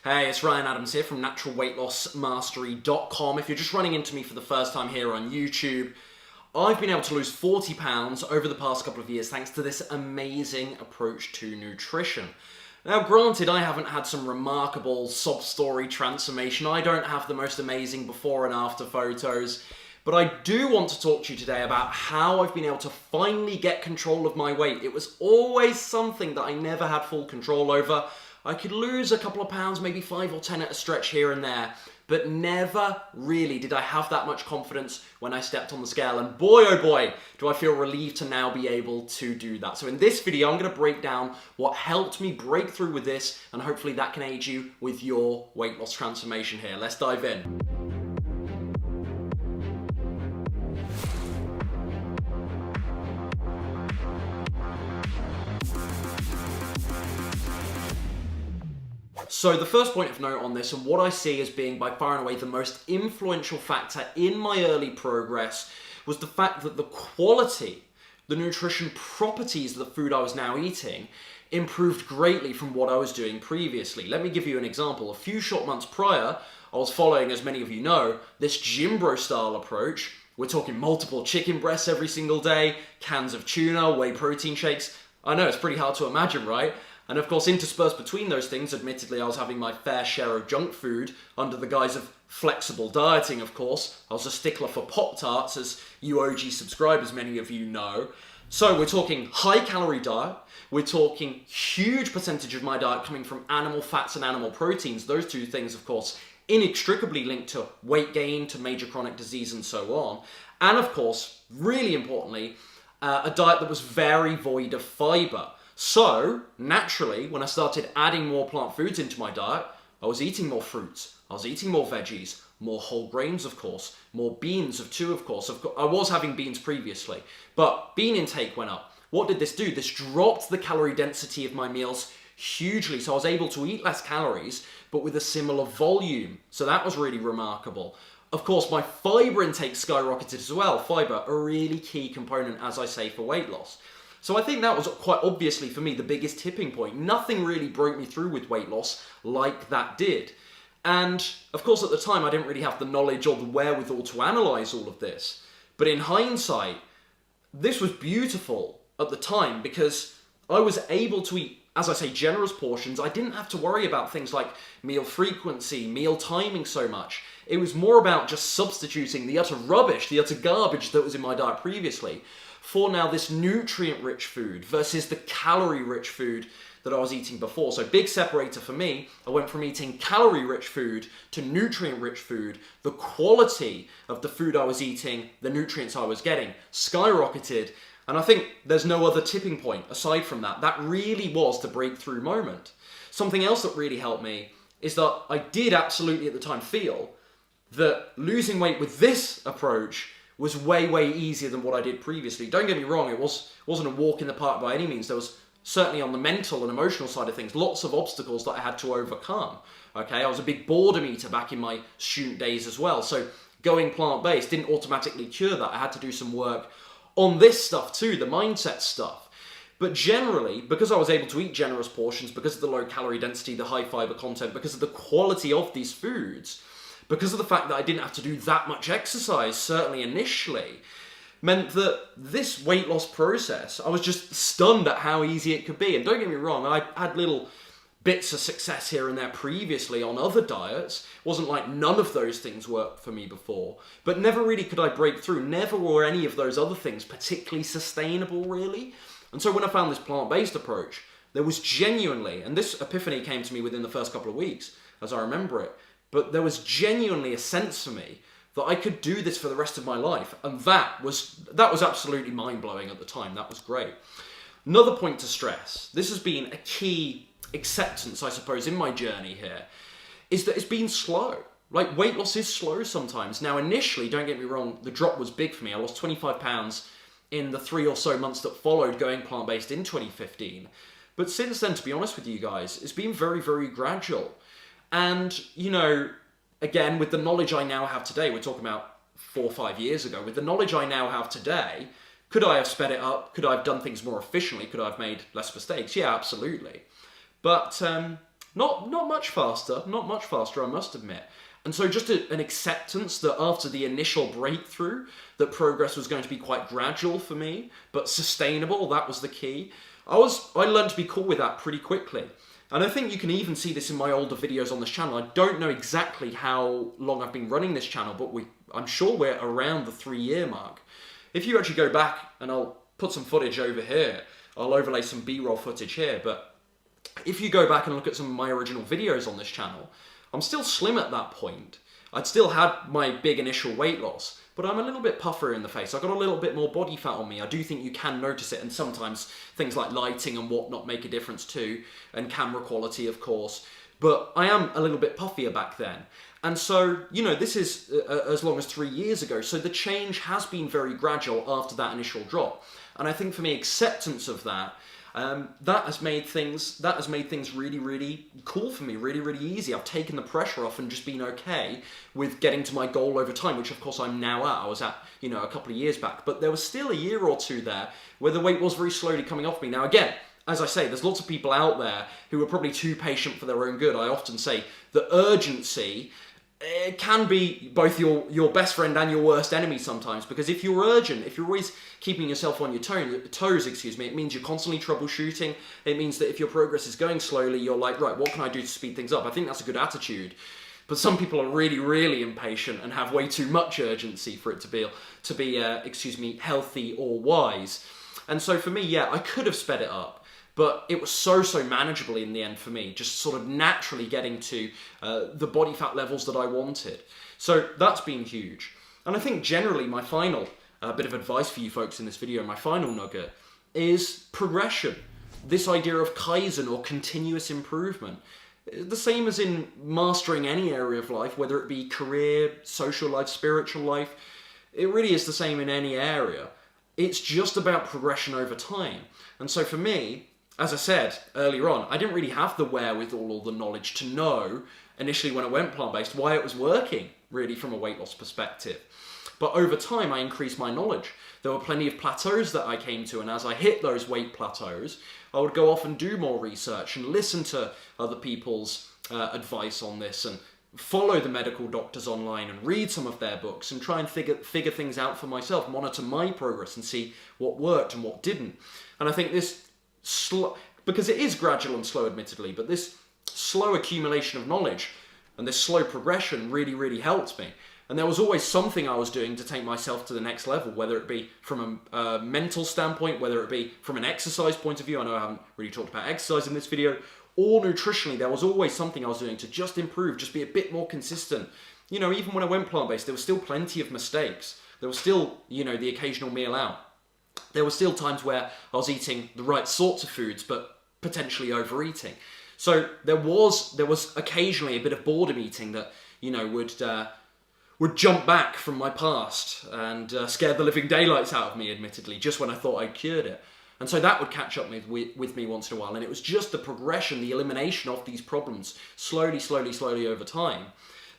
Hey, it's Ryan Adams here from naturalweightlossmastery.com. If you're just running into me for the first time here on YouTube, I've been able to lose 40 pounds over the past couple of years thanks to this amazing approach to nutrition. Now, granted, I haven't had some remarkable sob story transformation. I don't have the most amazing before and after photos. But I do want to talk to you today about how I've been able to finally get control of my weight. It was always something that I never had full control over. I could lose a couple of pounds, maybe 5 or 10 at a stretch here and there, but never really did I have that much confidence when I stepped on the scale. And boy, oh boy, do I feel relieved to now be able to do that. So in this video, I'm going to break down what helped me break through with this, and hopefully that can aid you with your weight loss transformation here. Let's dive in. So the first point of note on this, and what I see as being by far and away the most influential factor in my early progress, was the fact that the quality, the nutrition properties of the food I was now eating improved greatly from what I was doing previously. Let me give you an example. A few short months prior, I was following, as many of you know, this gym bro style approach. We're talking multiple chicken breasts every single day, cans of tuna, whey protein shakes. I know, it's pretty hard to imagine, right? And of course, interspersed between those things, admittedly, I was having my fair share of junk food under the guise of flexible dieting, of course. I was a stickler for Pop-Tarts, as you OG subscribers, many of you know. So we're talking high-calorie diet. We're talking huge percentage of my diet coming from animal fats and animal proteins. Those two things, of course, inextricably linked to weight gain, to major chronic disease, and so on. And of course, really importantly, a diet that was very void of fiber. So, naturally, when I started adding more plant foods into my diet, I was eating more fruits, I was eating more veggies, more whole grains, of course, more beans too, of course. I was having beans previously, but bean intake went up. What did this do? This dropped the calorie density of my meals hugely, so I was able to eat less calories, but with a similar volume. So that was really remarkable. Of course, my fiber intake skyrocketed as well. Fiber, a really key component, as I say, for weight loss. So I think that was quite obviously for me the biggest tipping point. Nothing really broke me through with weight loss like that did. And of course at the time I didn't really have the knowledge or the wherewithal to analyse all of this. But in hindsight, this was beautiful at the time because I was able to eat, as I say, generous portions. I didn't have to worry about things like meal frequency, meal timing so much. It was more about just substituting the utter rubbish, the utter garbage that was in my diet previously for now this nutrient-rich food versus the calorie-rich food that I was eating before. So big separator for me, I went from eating calorie-rich food to nutrient-rich food. The quality of the food I was eating, the nutrients I was getting, skyrocketed. And I think there's no other tipping point aside from that. That really was the breakthrough moment. Something else that really helped me is that I did absolutely at the time feel that losing weight with this approach was way, way easier than what I did previously. Don't get me wrong, it wasn't a walk in the park by any means. There was certainly on the mental and emotional side of things, lots of obstacles that I had to overcome. Okay, I was a big boredom eater back in my student days as well. So going plant-based didn't automatically cure that. I had to do some work on this stuff too, the mindset stuff. But generally, because I was able to eat generous portions, because of the low calorie density, the high fiber content, because of the quality of these foods, because of the fact that I didn't have to do that much exercise, certainly initially, meant that this weight loss process, I was just stunned at how easy it could be. And don't get me wrong, I had little bits of success here and there previously on other diets. It wasn't like none of those things worked for me before, but never really could I break through. Never were any of those other things particularly sustainable, really. And so when I found this plant-based approach, there was genuinely, and this epiphany came to me within the first couple of weeks, as I remember it, but there was genuinely a sense for me that I could do this for the rest of my life. And that was absolutely mind-blowing at the time. That was great. Another point to stress, this has been a key acceptance, I suppose, in my journey here, is that it's been slow. Like, weight loss is slow sometimes. Now, initially, don't get me wrong, the drop was big for me. I lost 25 pounds in the 3 or so months that followed going plant-based in 2015. But since then, to be honest with you guys, it's been very, very gradual. And, you know, again, with the knowledge I now have today, we're talking about 4 or 5 years ago, with the knowledge I now have today, could I have sped it up? Could I have done things more efficiently? Could I have made less mistakes? Yeah, absolutely. But Not much faster, I must admit. And so just an acceptance that after the initial breakthrough, that progress was going to be quite gradual for me, but sustainable, that was the key. I learned to be cool with that pretty quickly. And I think you can even see this in my older videos on this channel. I don't know exactly how long I've been running this channel, but I'm sure we're around the 3-year mark. If you actually go back, and I'll put some footage over here, I'll overlay some B-roll footage here, but if you go back and look at some of my original videos on this channel, I'm still slim at that point. I'd still had my big initial weight loss, but I'm a little bit puffer in the face. I've got a little bit more body fat on me. I do think you can notice it, and sometimes things like lighting and whatnot make a difference too, and camera quality, of course. But I am a little bit puffier back then. And so, you know, this is as long as 3 years ago. So the change has been very gradual after that initial drop. And I think for me, acceptance of that, that has made things really, really cool for me, really, really easy. I've taken the pressure off and just been okay with getting to my goal over time, which of course I'm now at. I was at, you know, a couple of years back, but there was still a year or two there where the weight was very slowly coming off me. Now again, as I say, there's lots of people out there who are probably too patient for their own good. I often say the urgency, it can be both your best friend and your worst enemy sometimes, because if you're urgent, if you're always keeping yourself on your toes, it means you're constantly troubleshooting. It means that if your progress is going slowly, you're like, right, what can I do to speed things up? I think that's a good attitude. But some people are really, really impatient and have way too much urgency for it to be healthy or wise. And so for me, yeah, I could have sped it up, but it was so manageable in the end for me, just sort of naturally getting to the body fat levels that I wanted. So that's been huge. And I think generally my final bit of advice for you folks in this video, my final nugget, is progression. This idea of Kaizen, or continuous improvement. The same as in mastering any area of life, whether it be career, social life, spiritual life, it really is the same in any area. It's just about progression over time. And so for me, as I said earlier on, I didn't really have the wherewithal or the knowledge to know initially when I went plant-based why it was working, really, from a weight loss perspective. But over time, I increased my knowledge. There were plenty of plateaus that I came to, and as I hit those weight plateaus, I would go off and do more research and listen to other people's advice on this, and follow the medical doctors online and read some of their books and try and figure things out for myself, monitor my progress and see what worked and what didn't. And I think this because it is gradual and slow, admittedly, but this slow accumulation of knowledge and this slow progression really, really helped me. And there was always something I was doing to take myself to the next level, whether it be from a mental standpoint, whether it be from an exercise point of view. I know I haven't really talked about exercise in this video, or nutritionally. There was always something I was doing to just improve, just be a bit more consistent. You know, even when I went plant-based, there was still plenty of mistakes. There was still, you know, the occasional meal out. There were still times where I was eating the right sorts of foods, but potentially overeating. So there was occasionally a bit of boredom eating that, you know, would jump back from my past and scare the living daylights out of me, admittedly, just when I thought I'd cured it. And so that would catch up with me once in a while. And it was just the progression, the elimination of these problems, slowly over time,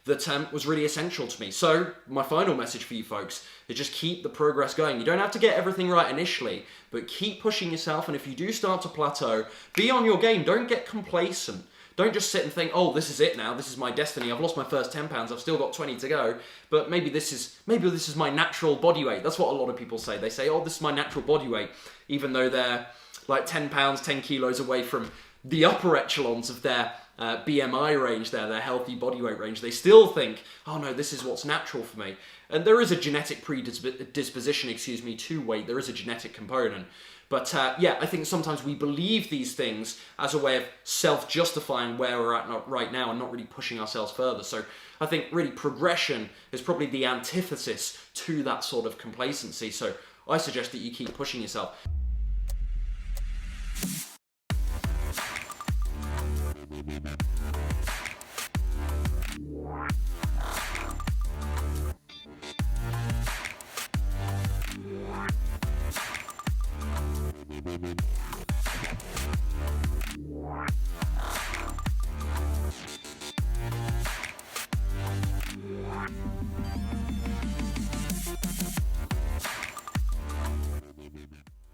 that was really essential to me. So my final message for you folks is just keep the progress going. You don't have to get everything right initially, but keep pushing yourself. And if you do start to plateau, be on your game. Don't get complacent. Don't just sit and think, oh, this is it now. This is my destiny. I've lost my first 10 pounds. I've still got 20 to go. But maybe this is my natural body weight. That's what a lot of people say. They say, oh, this is my natural body weight, even though they're like 10 pounds, 10 kilos away from the upper echelons of their BMI range, their healthy body weight range. They still think, oh no, this is what's natural for me. And there is a genetic predisposition, to weight. There is a genetic component. But yeah, I think sometimes we believe these things as a way of self-justifying where we're at right now and not really pushing ourselves further. So I think really progression is probably the antithesis to that sort of complacency. So I suggest that you keep pushing yourself.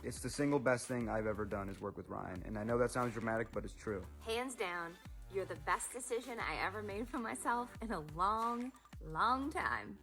It's the single best thing I've ever done is work with Ryan. And I know that sounds dramatic, but it's true. Hands down, You're the best decision I ever made for myself in a long, long time.